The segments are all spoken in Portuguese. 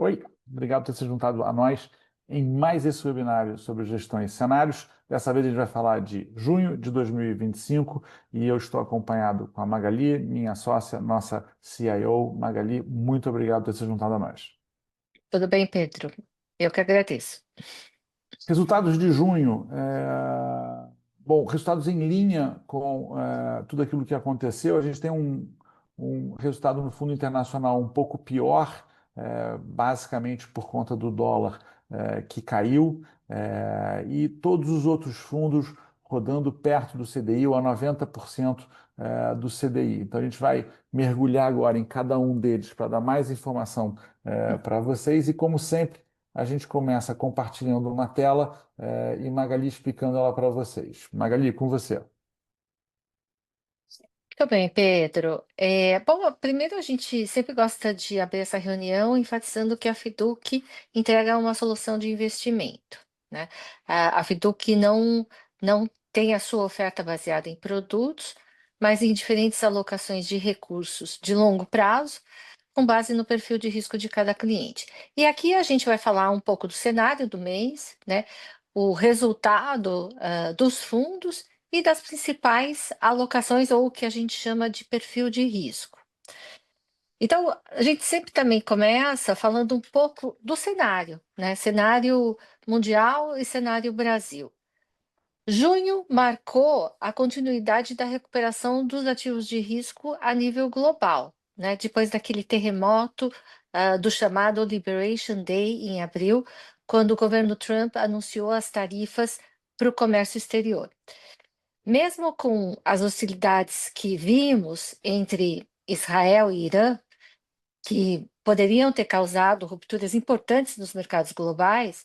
Oi, obrigado por ter se juntado a nós em mais esse webinário sobre gestão e cenários. Dessa vez a gente vai falar de junho de 2025 e eu estou acompanhado com a Magali, minha sócia, nossa CIO. Magali, muito obrigado por ter se juntado a nós. Tudo bem, Pedro? Eu que agradeço. Resultados de junho. Bom, resultados em linha com tudo aquilo que aconteceu. A gente tem um resultado no fundo internacional um pouco pior, basicamente por conta do dólar que caiu, e todos os outros fundos rodando perto do CDI ou a 90% do CDI. Então a gente vai mergulhar agora em cada um deles para dar mais informação para vocês e, como sempre, a gente começa compartilhando uma tela e Magali explicando ela para vocês. Magali, com você. Muito bem, Pedro. Bom, primeiro a gente sempre gosta de abrir essa reunião enfatizando que a Fiduc entrega uma solução de investimento, né? A Fiduc não tem a sua oferta baseada em produtos, mas em diferentes alocações de recursos de longo prazo, com base no perfil de risco de cada cliente. E aqui a gente vai falar um pouco do cenário do mês, né? O resultado dos fundos e das principais alocações, ou o que a gente chama de perfil de risco. Então, a gente sempre também começa falando um pouco do cenário, né? Cenário mundial e cenário Brasil. Junho marcou a continuidade da recuperação dos ativos de risco a nível global, né? Depois daquele terremoto do chamado Liberation Day em abril, quando o governo Trump anunciou as tarifas para o comércio exterior. Mesmo com as hostilidades que vimos entre Israel e Irã, que poderiam ter causado rupturas importantes nos mercados globais,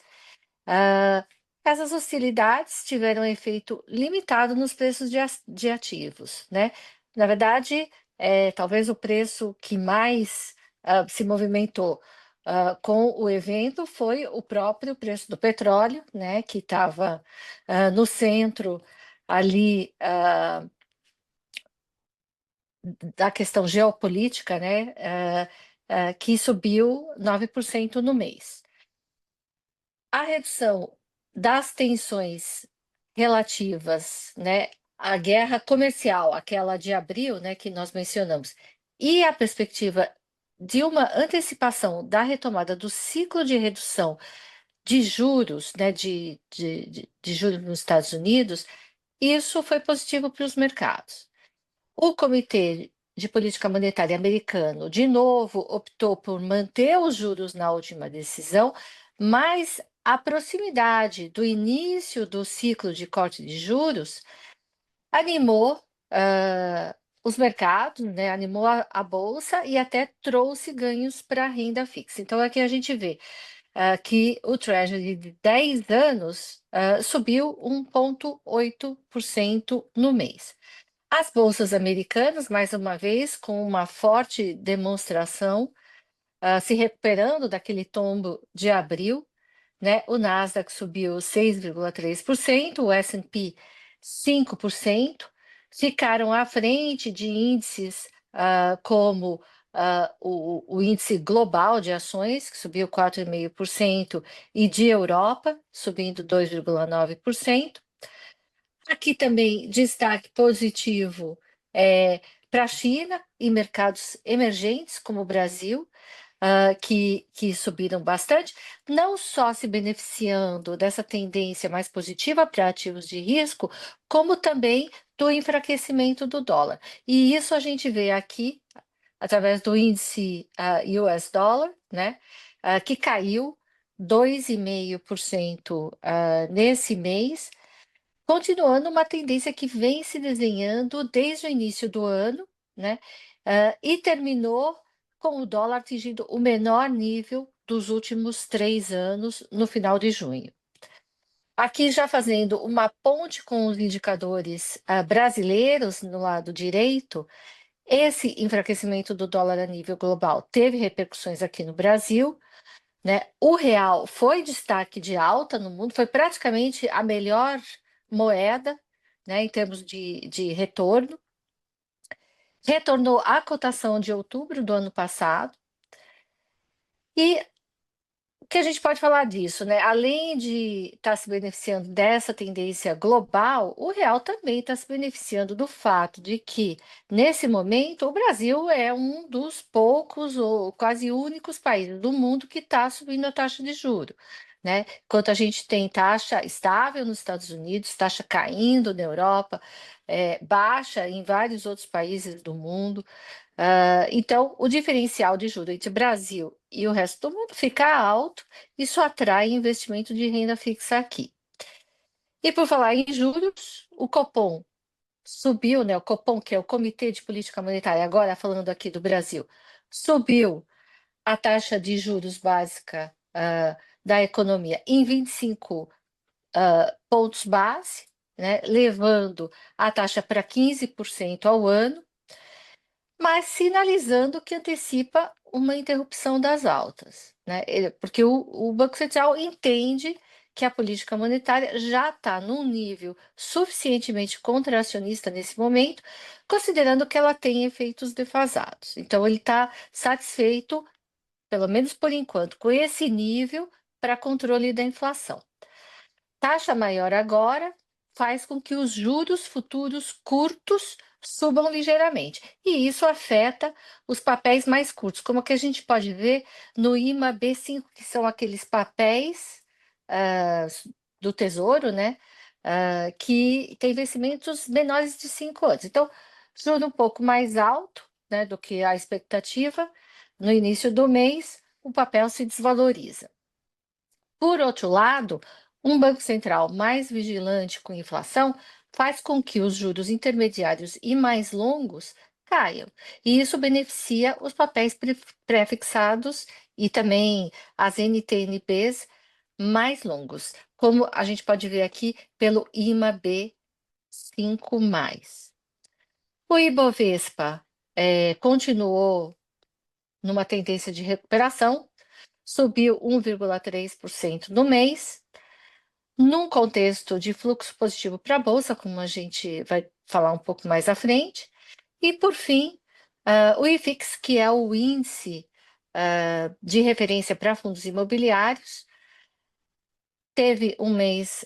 ah, essas hostilidades tiveram efeito limitado nos preços de ativos, né? Na verdade, talvez o preço que mais se movimentou com o evento foi o próprio preço do petróleo, né? Que estava no centro ali da questão geopolítica, né? Que subiu 9% no mês. A redução das tensões relativas, né, à guerra comercial, aquela de abril, né, que nós mencionamos, e a perspectiva de uma antecipação da retomada do ciclo de redução de juros, né, de juros nos Estados Unidos, isso foi positivo para os mercados. O Comitê de Política Monetária americano, de novo, optou por manter os juros na última decisão, mas a proximidade do início do ciclo de corte de juros animou os mercados, né, animou a bolsa e até trouxe ganhos para a renda fixa. Então, aqui a gente vê que o Treasury de 10 anos subiu 1,8% no mês. As bolsas americanas, mais uma vez, com uma forte demonstração, se recuperando daquele tombo de abril, né? O Nasdaq subiu 6,3%, o S&P 5%, ficaram à frente de índices como o índice global de ações, que subiu 4,5%, e de Europa, subindo 2,9%. Aqui também destaque positivo para a China e mercados emergentes, como o Brasil, que subiram bastante, não só se beneficiando dessa tendência mais positiva para ativos de risco, como também do enfraquecimento do dólar. E isso a gente vê aqui através do índice US Dollar, né, que caiu 2,5% nesse mês, continuando uma tendência que vem se desenhando desde o início do ano, né? E terminou com o dólar atingindo o menor nível dos últimos 3 anos no final de junho. Aqui já fazendo uma ponte com os indicadores brasileiros no lado direito, esse enfraquecimento do dólar a nível global teve repercussões aqui no Brasil, né? O real foi destaque de alta no mundo, foi praticamente a melhor moeda, né, em termos de retorno. Retornou à cotação de outubro do ano passado. E o que a gente pode falar disso, né? Além de estar se beneficiando dessa tendência global, o real também está se beneficiando do fato de que, nesse momento, o Brasil é um dos poucos ou quase únicos países do mundo que está subindo a taxa de juros, né? Enquanto a gente tem taxa estável nos Estados Unidos, taxa caindo na Europa, baixa em vários outros países do mundo. Então, o diferencial de juros entre o Brasil e o resto do mundo fica alto, isso atrai investimento de renda fixa aqui. E por falar em juros, o Copom subiu, né? O Copom, que é o Comitê de Política Monetária, agora falando aqui do Brasil, subiu a taxa de juros básica da economia em 25 pontos base, né? Levando a taxa para 15% ao ano, mas sinalizando que antecipa uma interrupção das altas, né? Porque o Banco Central entende que a política monetária já está num nível suficientemente contracionista nesse momento, considerando que ela tem efeitos defasados. Então, ele está satisfeito, pelo menos por enquanto, com esse nível para controle da inflação. Taxa maior agora faz com que os juros futuros curtos subam ligeiramente. E isso afeta os papéis mais curtos, como que a gente pode ver no IMA B5, que são aqueles papéis ah, do Tesouro, né? Que tem vencimentos menores de 5 anos. Então, juro um pouco mais alto, né, do que a expectativa, no início do mês, o papel se desvaloriza. Por outro lado, um Banco Central mais vigilante com inflação faz com que os juros intermediários e mais longos caiam, e isso beneficia os papéis pré-fixados e também as NTN-Bs mais longos, como a gente pode ver aqui pelo IMA B5+. O Ibovespa continuou numa tendência de recuperação, subiu 1,3% no mês, num contexto de fluxo positivo para a Bolsa, como a gente vai falar um pouco mais à frente. E, por fim, o IFIX, que é o índice de referência para fundos imobiliários, teve um mês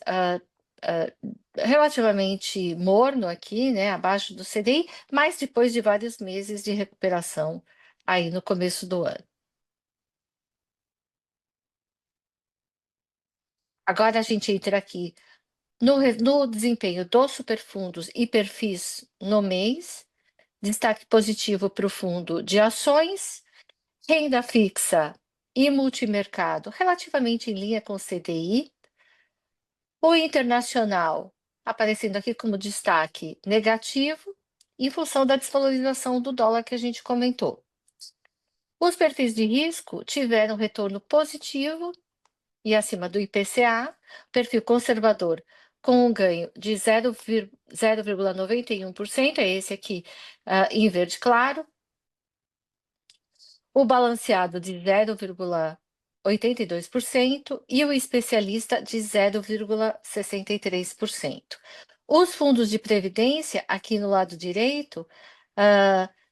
relativamente morno aqui, né, abaixo do CDI, mas depois de vários meses de recuperação aí no começo do ano. Agora a gente entra aqui no desempenho dos superfundos e perfis no mês, destaque positivo para o fundo de ações, renda fixa e multimercado relativamente em linha com o CDI, o internacional aparecendo aqui como destaque negativo, em função da desvalorização do dólar que a gente comentou. Os perfis de risco tiveram retorno positivo e acima do IPCA, perfil conservador com um ganho de 0,91%, é esse aqui em verde claro, o balanceado de 0,82% e o especialista de 0,63%. Os fundos de previdência, aqui no lado direito,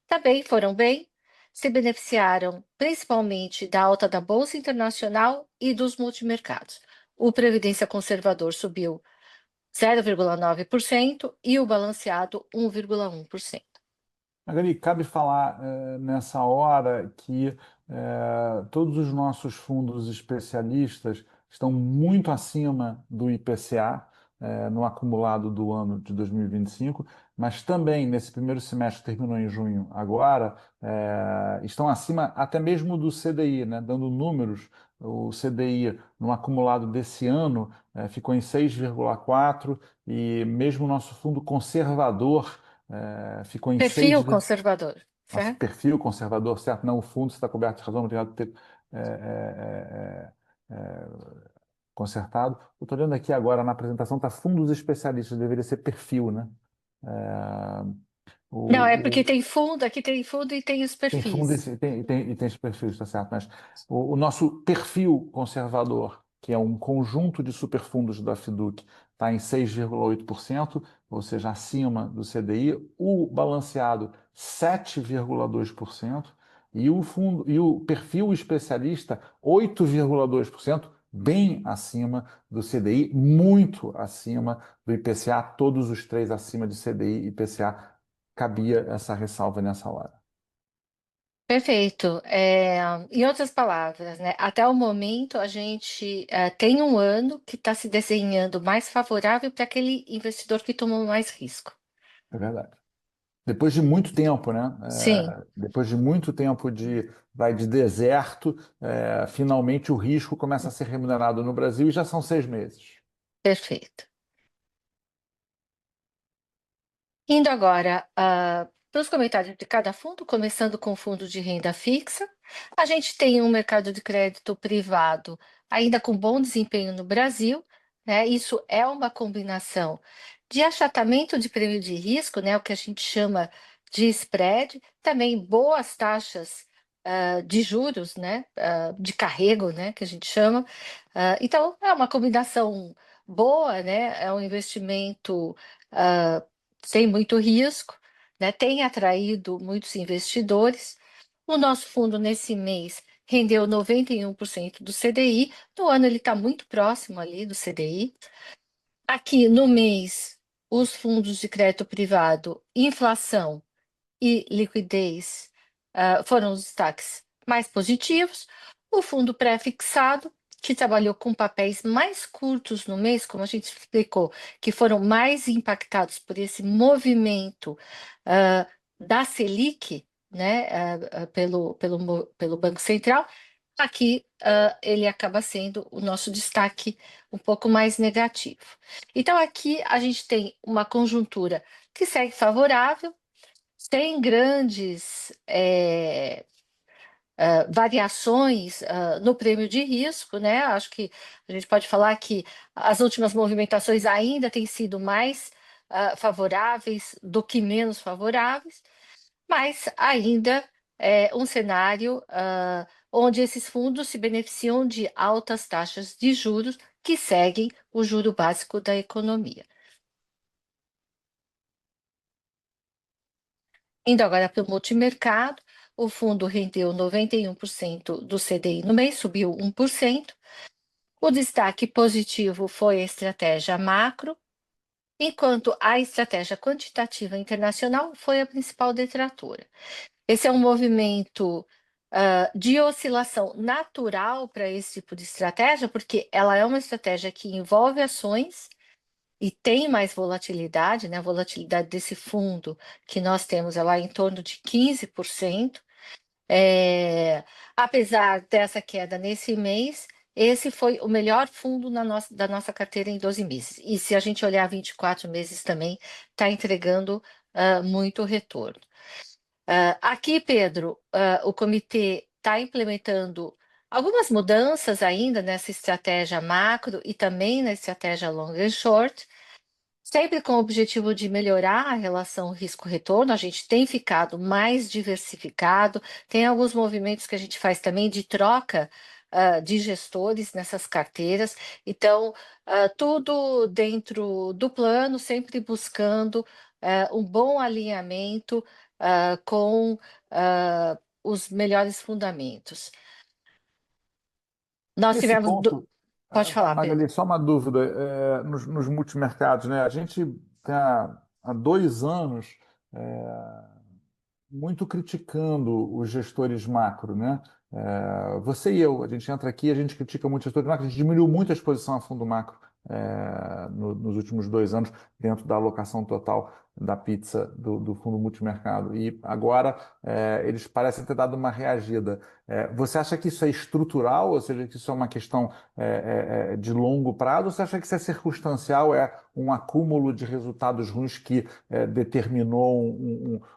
também foram bem, se beneficiaram principalmente da alta da Bolsa Internacional e dos multimercados. O Previdência Conservador subiu 0,9% e o balanceado 1,1%. Magali, cabe falar nessa hora que todos os nossos fundos especialistas estão muito acima do IPCA no acumulado do ano de 2025, mas também nesse primeiro semestre que terminou em junho agora, estão acima até mesmo do CDI, né? Dando números, o CDI no acumulado desse ano ficou em 6,4 e mesmo o nosso fundo conservador ficou em Perfil 6. conservador, Nosso certo? perfil conservador, certo? Não, o fundo está coberto de razão, não tem nada a ter consertado. Eu estou olhando aqui agora na apresentação, está fundos especialistas, deveria ser perfil, né? É, Não, é porque o, aqui tem fundo e tem os tem fundo perfis. e tem esse perfil, está certo? Mas o nosso perfil conservador, que é um conjunto de superfundos da FIDUC, está em 6,8%, ou seja, acima do CDI. O balanceado, 7,2%. E o fundo, e o perfil especialista, 8,2%, bem acima do CDI, muito acima do IPCA, todos os três acima de CDI e IPCA, cabia essa ressalva nessa hora. Perfeito. Em outras palavras, né, até o momento a gente tem um ano que está se desenhando mais favorável para aquele investidor que tomou mais risco. É verdade. Depois de muito tempo, né? Sim, Depois de muito tempo de deserto, finalmente o risco começa a ser remunerado no Brasil e já são 6 meses. perfeito. Indo agora para os comentários de cada fundo, começando com o fundo de renda fixa, a gente tem um mercado de crédito privado ainda com bom desempenho no Brasil, né? Isso é uma combinação de achatamento de prêmio de risco, né? O que a gente chama de spread, também boas taxas de juros, né? De carrego, né? Que a gente chama. Então, é uma combinação boa, né? É um investimento. ah, Sem muito risco, né? Tem atraído muitos investidores. O nosso fundo, nesse mês, rendeu 91% do CDI. No ano, ele está muito próximo ali do CDI. Aqui, no mês, os fundos de crédito privado, inflação e liquidez foram os destaques mais positivos. O fundo pré-fixado, que trabalhou com papéis mais curtos no mês, como a gente explicou, que foram mais impactados por esse movimento ah, da Selic, né, pelo Banco Central, aqui ele acaba sendo o nosso destaque um pouco mais negativo. Então, aqui a gente tem uma conjuntura que segue favorável, sem grandes variações no prêmio de risco, né? Acho que a gente pode falar que as últimas movimentações ainda têm sido mais favoráveis do que menos favoráveis, mas ainda é um cenário onde esses fundos se beneficiam de altas taxas de juros que seguem o juro básico da economia. Indo agora para o multimercado, o fundo rendeu 91% do CDI no mês, subiu 1%. O destaque positivo foi a estratégia macro, enquanto a estratégia quantitativa internacional foi a principal detratora. Esse é um movimento de oscilação natural para esse tipo de estratégia, porque ela é uma estratégia que envolve ações e tem mais volatilidade, né? A volatilidade desse fundo que nós temos é lá em torno de 15%. Apesar dessa queda nesse mês, esse foi o melhor fundo da nossa carteira em 12 meses. E se a gente olhar 24 meses também, está entregando muito retorno. Aqui, Pedro, o comitê está implementando algumas mudanças ainda nessa estratégia macro e também na estratégia long and short. Sempre com o objetivo de melhorar a relação risco-retorno, a gente tem ficado mais diversificado, tem alguns movimentos que a gente faz também de troca de gestores nessas carteiras, então tudo dentro do plano, sempre buscando um bom alinhamento com os melhores fundamentos. Nós Nesse tivemos. ponto, Pode falar, Pedro. Magali, só uma dúvida, nos multimercados, né? A gente tem há 2 anos muito criticando os gestores macro, né? Você e eu, a gente entra aqui, a gente critica muito os gestores macro, a gente diminuiu muito a exposição a fundo macro nos últimos 2 anos, dentro da alocação total da pizza do fundo multimercado. E agora eles parecem ter dado uma reagida. Você acha que isso é estrutural, ou seja, que isso é uma questão de longo prazo, ou você acha que isso é circunstancial, é um acúmulo de resultados ruins que determinou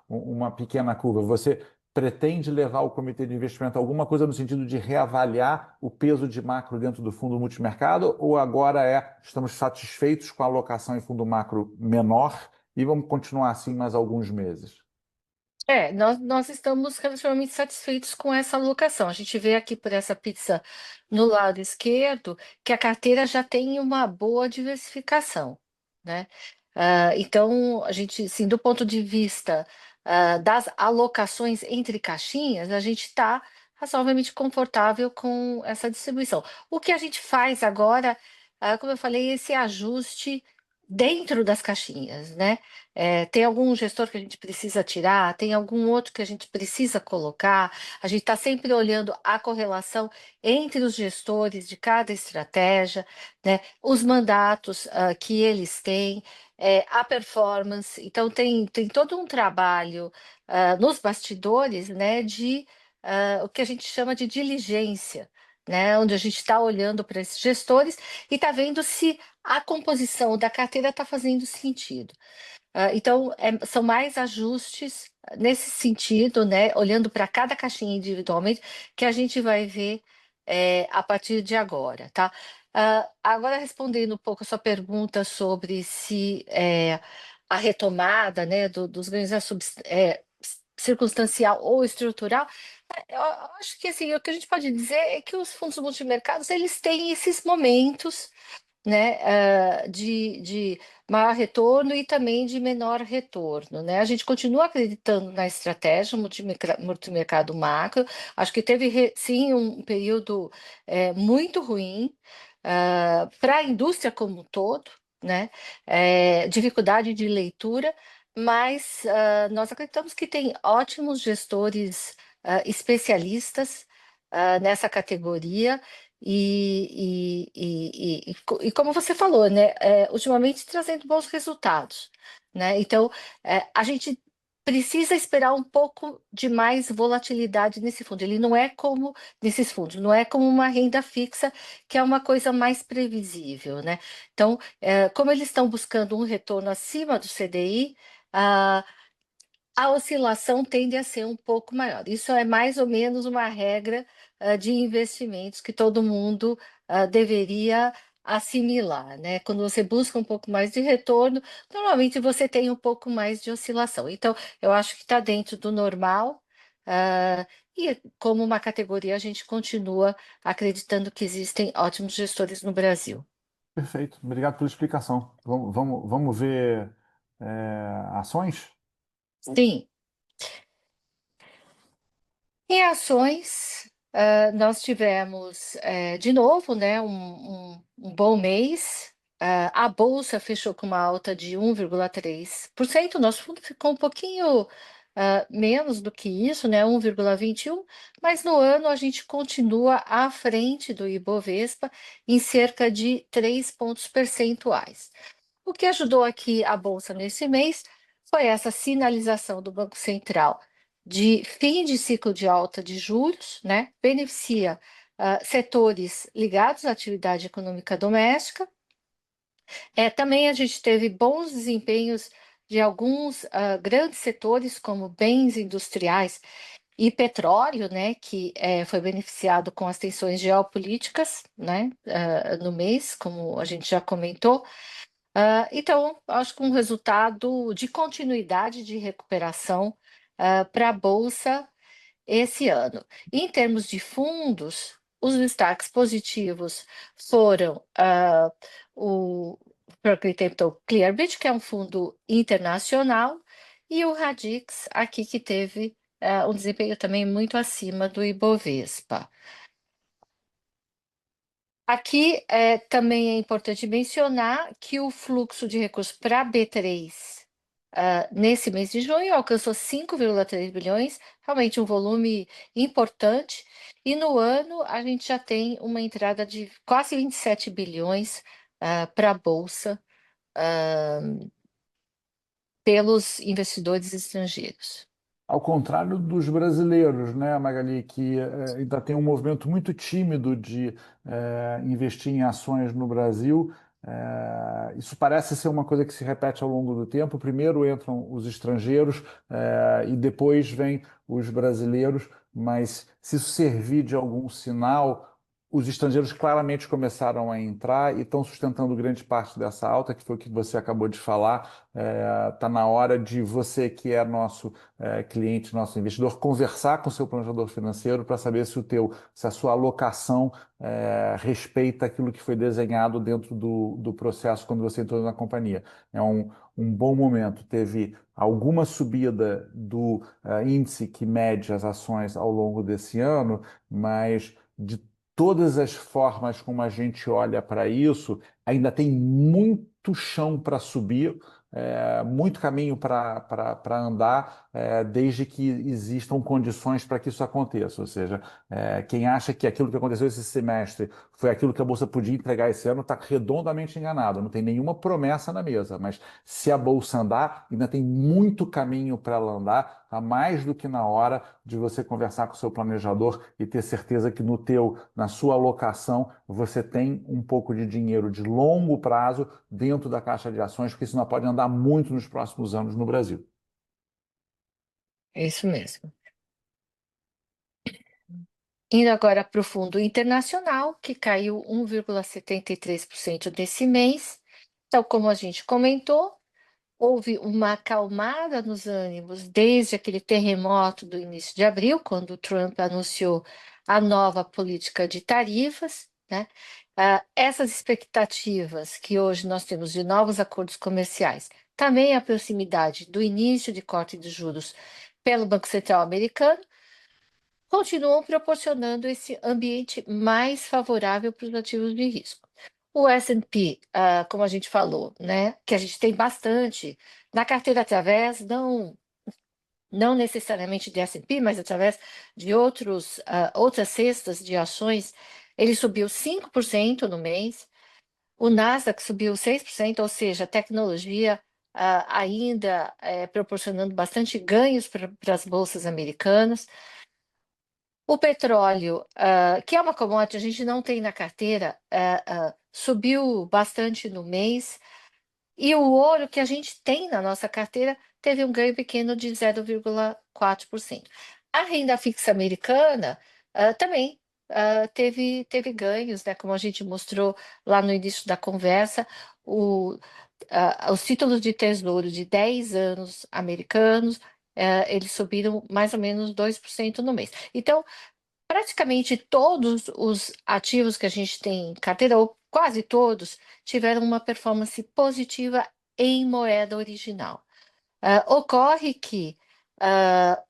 uma pequena curva? Você pretende levar o comitê de investimento a alguma coisa no sentido de reavaliar o peso de macro dentro do fundo multimercado, ou agora estamos satisfeitos com a alocação em fundo macro menor e vamos continuar assim mais alguns meses? Nós estamos relativamente satisfeitos com essa alocação. A gente vê aqui por essa pizza no lado esquerdo que a carteira já tem uma boa diversificação, né? Então, a gente, sim, do ponto de vista das alocações entre caixinhas, a gente está razoavelmente confortável com essa distribuição. O que a gente faz agora, como eu falei, esse ajuste dentro das caixinhas, né? Tem algum gestor que a gente precisa tirar, tem algum outro que a gente precisa colocar. A gente está sempre olhando a correlação entre os gestores de cada estratégia, né? Os mandatos que eles têm, a performance. Então, tem todo um trabalho nos bastidores, né, de o que a gente chama de diligência, né, onde a gente está olhando para esses gestores e está vendo se a composição da carteira está fazendo sentido. Então, são mais ajustes nesse sentido, né, olhando para cada caixinha individualmente, que a gente vai ver a partir de agora, tá? Agora, respondendo um pouco a sua pergunta sobre se a retomada, né, dos ganhos circunstancial ou estrutural, eu acho que assim, o que a gente pode dizer é que os fundos multimercados eles têm esses momentos, né, de maior retorno e também de menor retorno, né? A gente continua acreditando na estratégia multimercado macro. Acho que teve sim um período muito ruim para a indústria como um todo, né? Dificuldade de leitura, mas nós acreditamos que tem ótimos gestores especialistas nessa categoria. E como você falou, né, ultimamente trazendo bons resultados, né? Então, a gente precisa esperar um pouco de mais volatilidade nesse fundo. Ele não é como nesses fundos, não é como uma renda fixa, que é uma coisa mais previsível, né? Então, como eles estão buscando um retorno acima do CDI, a oscilação tende a ser um pouco maior. Isso é mais ou menos uma regra de investimentos que todo mundo deveria assimilar, né? Quando você busca um pouco mais de retorno, normalmente você tem um pouco mais de oscilação. Então, eu acho que está dentro do normal, e como uma categoria, a gente continua acreditando que existem ótimos gestores no Brasil. Perfeito, obrigado pela explicação. Vamos ver ações? Sim. Em ações, nós tivemos, de novo, né, um bom mês. A bolsa fechou com uma alta de 1,3%. O nosso fundo ficou um pouquinho menos do que isso, né, 1,21%, mas no ano a gente continua à frente do Ibovespa em cerca de 3 pontos percentuais. O que ajudou aqui a bolsa nesse mês foi essa sinalização do Banco Central de fim de ciclo de alta de juros, né? Beneficia setores ligados à atividade econômica doméstica. Também a gente teve bons desempenhos de alguns grandes setores, como bens industriais e petróleo, né, que foi beneficiado com as tensões geopolíticas, né, no mês, como a gente já comentou. Então, acho que um resultado de continuidade de recuperação para a Bolsa esse ano. Em termos de fundos, os destaques positivos foram o Berkeley Capital Clearbridge, que é um fundo internacional, e o Radix, aqui que teve um desempenho também muito acima do Ibovespa. Aqui também é importante mencionar que o fluxo de recursos para a B3 nesse mês de junho alcançou 5,3 bilhões, realmente um volume importante, e no ano a gente já tem uma entrada de quase 27 bilhões para a Bolsa pelos investidores estrangeiros. Ao contrário dos brasileiros, né, Magali, que ainda tem um movimento muito tímido de investir em ações no Brasil. Isso parece ser uma coisa que se repete ao longo do tempo. Primeiro entram os estrangeiros, e depois vêm os brasileiros, mas se isso servir de algum sinal, os estrangeiros claramente começaram a entrar e estão sustentando grande parte dessa alta, que foi o que você acabou de falar. Está na hora de você, que é nosso cliente, nosso investidor, conversar com o seu planejador financeiro para saber se a sua alocação respeita aquilo que foi desenhado dentro do processo quando você entrou na companhia. É um bom momento. Teve alguma subida do índice que mede as ações ao longo desse ano, mas de todas as formas como a gente olha para isso, ainda tem muito chão para subir, muito caminho para andar, desde que existam condições para que isso aconteça. Ou seja, quem acha que aquilo que aconteceu esse semestre foi aquilo que a Bolsa podia entregar esse ano está redondamente enganado. Não tem nenhuma promessa na mesa, mas se a Bolsa andar, ainda tem muito caminho para ela andar, está mais do que na hora de você conversar com o seu planejador e ter certeza que na sua alocação, você tem um pouco de dinheiro de longo prazo dentro da caixa de ações, porque isso não pode andar muito nos próximos anos no Brasil. É isso mesmo. Indo agora para o fundo internacional, que caiu 1,73% nesse mês. Então, como a gente comentou, houve uma acalmada nos ânimos desde aquele terremoto do início de abril, quando o Trump anunciou a nova política de tarifas, né? Essas expectativas que hoje nós temos de novos acordos comerciais, também a proximidade do início de corte de juros pelo Banco Central americano, continuam proporcionando esse ambiente mais favorável para os ativos de risco. O S&P, como a gente falou, né, que a gente tem bastante na carteira através, não necessariamente de S&P, mas através de outras cestas de ações, ele subiu 5% no mês, o Nasdaq subiu 6%, ou seja, a tecnologia ainda proporcionando bastante ganhos para as bolsas americanas. O petróleo, que é uma commodity, a gente não tem na carteira, subiu bastante no mês, e o ouro que a gente tem na nossa carteira teve um ganho pequeno de 0,4%. A renda fixa americana também teve ganhos, né? Como a gente mostrou lá no início da conversa, os títulos de tesouro de 10 anos americanos, eles subiram mais ou menos 2% no mês. Então, praticamente todos os ativos que a gente tem em carteira, ou quase todos, tiveram uma performance positiva em moeda original. Ocorre que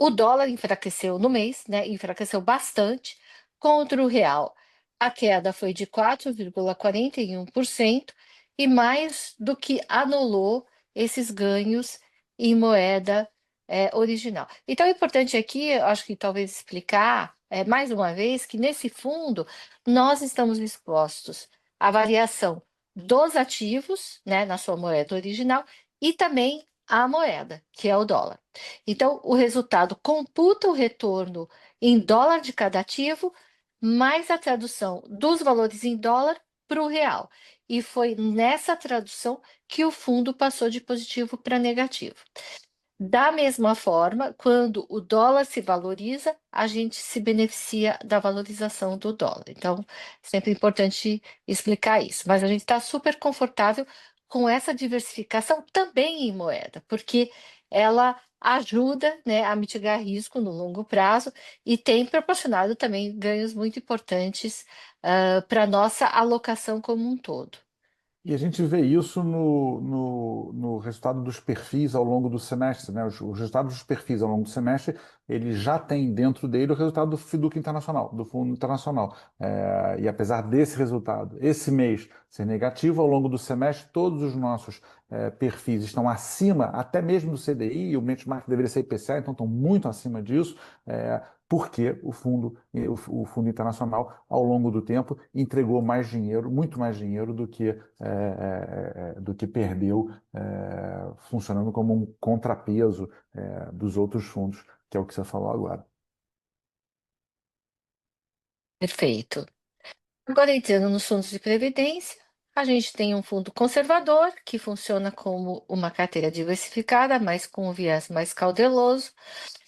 o dólar enfraqueceu no mês, né? Enfraqueceu bastante contra o real. A queda foi de 4,41% e mais do que anulou esses ganhos em moeda original. Então, é importante aqui, eu acho que talvez explicar mais uma vez que nesse fundo nós estamos expostos à variação dos ativos, né, na sua moeda original e também a moeda, que é o dólar. Então, o resultado computa o retorno em dólar de cada ativo, mais a tradução dos valores em dólar para o real. E foi nessa tradução que o fundo passou de positivo para negativo. Da mesma forma, quando o dólar se valoriza, a gente se beneficia da valorização do dólar. Então, sempre importante explicar isso. Mas a gente está super confortável com essa diversificação também em moeda, porque ela ajuda, né, a mitigar risco no longo prazo e tem proporcionado também ganhos muito importantes para a nossa alocação como um todo. E a gente vê isso no resultado dos perfis ao longo do semestre, né? Os resultados dos perfis ao longo do semestre, ele já tem dentro dele o resultado do FIDUC Internacional, do Fundo Internacional. E apesar desse resultado, esse mês ser negativo, ao longo do semestre, todos os nossos perfis estão acima, até mesmo do CDI, o benchmark deveria ser IPCA, então estão muito acima disso. Porque o fundo internacional, ao longo do tempo, entregou mais dinheiro, muito mais dinheiro do que perdeu, funcionando como um contrapeso dos outros fundos, que é o que você falou agora. Perfeito. Agora, entrando nos fundos de previdência, a gente tem um fundo conservador, que funciona como uma carteira diversificada, mas com um viés mais cauteloso.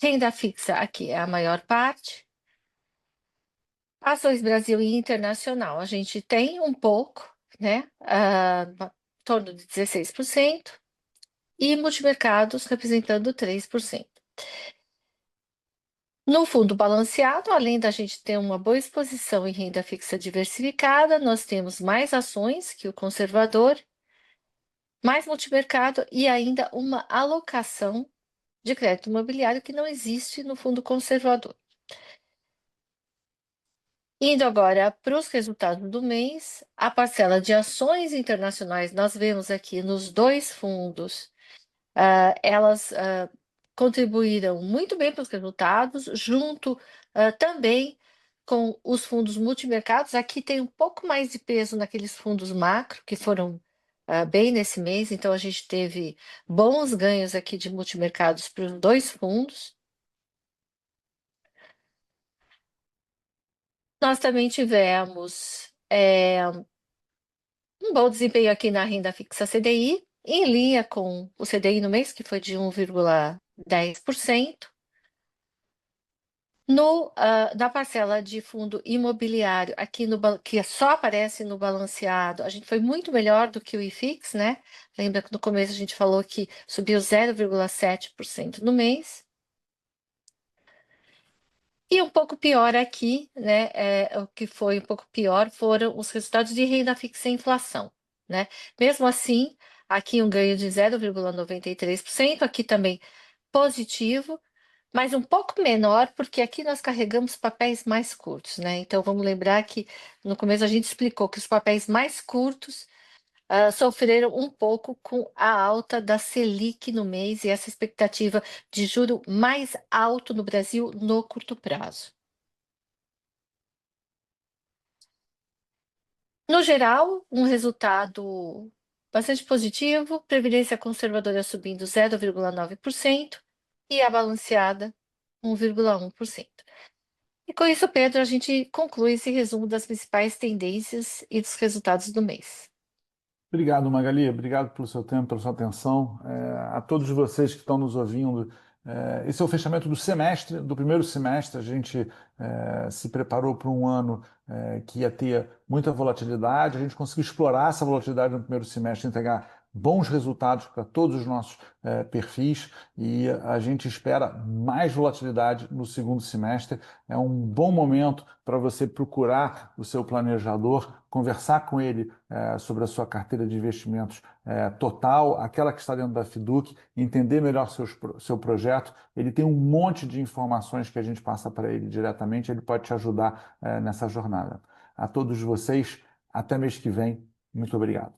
Renda fixa aqui é a maior parte. Ações Brasil e Internacional, a gente tem um pouco, né? Em torno de 16%, e multimercados representando 3%. No fundo balanceado, além da gente ter uma boa exposição em renda fixa diversificada, nós temos mais ações que o conservador mais multimercado e ainda uma alocação de crédito imobiliário que não existe no fundo conservador. Indo agora para os resultados do mês, a parcela de ações internacionais, nós vemos aqui nos dois fundos, elas contribuíram muito bem para os resultados, junto também com os fundos multimercados. Aqui tem um pouco mais de peso naqueles fundos macro, que foram bem nesse mês, então a gente teve bons ganhos aqui de multimercados para os dois fundos. Nós também tivemos um bom desempenho aqui na renda fixa CDI, em linha com o CDI no mês, que foi de 1,10%. Na parcela de fundo imobiliário, aqui que só aparece no balanceado, a gente foi muito melhor do que o IFIX, né? Lembra que no começo a gente falou que subiu 0,7% no mês. E um pouco pior aqui, né? O que foi um pouco pior foram os resultados de renda fixa e inflação, né? Mesmo assim, aqui um ganho de 0,93%, aqui também positivo, mas um pouco menor, porque aqui nós carregamos papéis mais curtos, né? Então vamos lembrar que no começo a gente explicou que os papéis mais curtos sofreram um pouco com a alta da Selic no mês e essa expectativa de juro mais alto no Brasil no curto prazo. No geral, um resultado bastante positivo, previdência conservadora subindo 0,9% e a balanceada 1,1%. E com isso, Pedro, a gente conclui esse resumo das principais tendências e dos resultados do mês. Obrigado, Magali. Obrigado pelo seu tempo, pela sua atenção. A todos vocês que estão nos ouvindo, esse é o fechamento do semestre, do primeiro semestre. A gente se preparou para um ano que ia ter muita volatilidade. A gente conseguiu explorar essa volatilidade no primeiro semestre, entregar bons resultados para todos os nossos perfis e a gente espera mais volatilidade no segundo semestre. É um bom momento para você procurar o seu planejador, conversar com ele sobre a sua carteira de investimentos total, aquela que está dentro da Fiduc, entender melhor seu projeto. Ele tem um monte de informações que a gente passa para ele diretamente, ele pode te ajudar nessa jornada. A todos vocês, até mês que vem. Muito obrigado.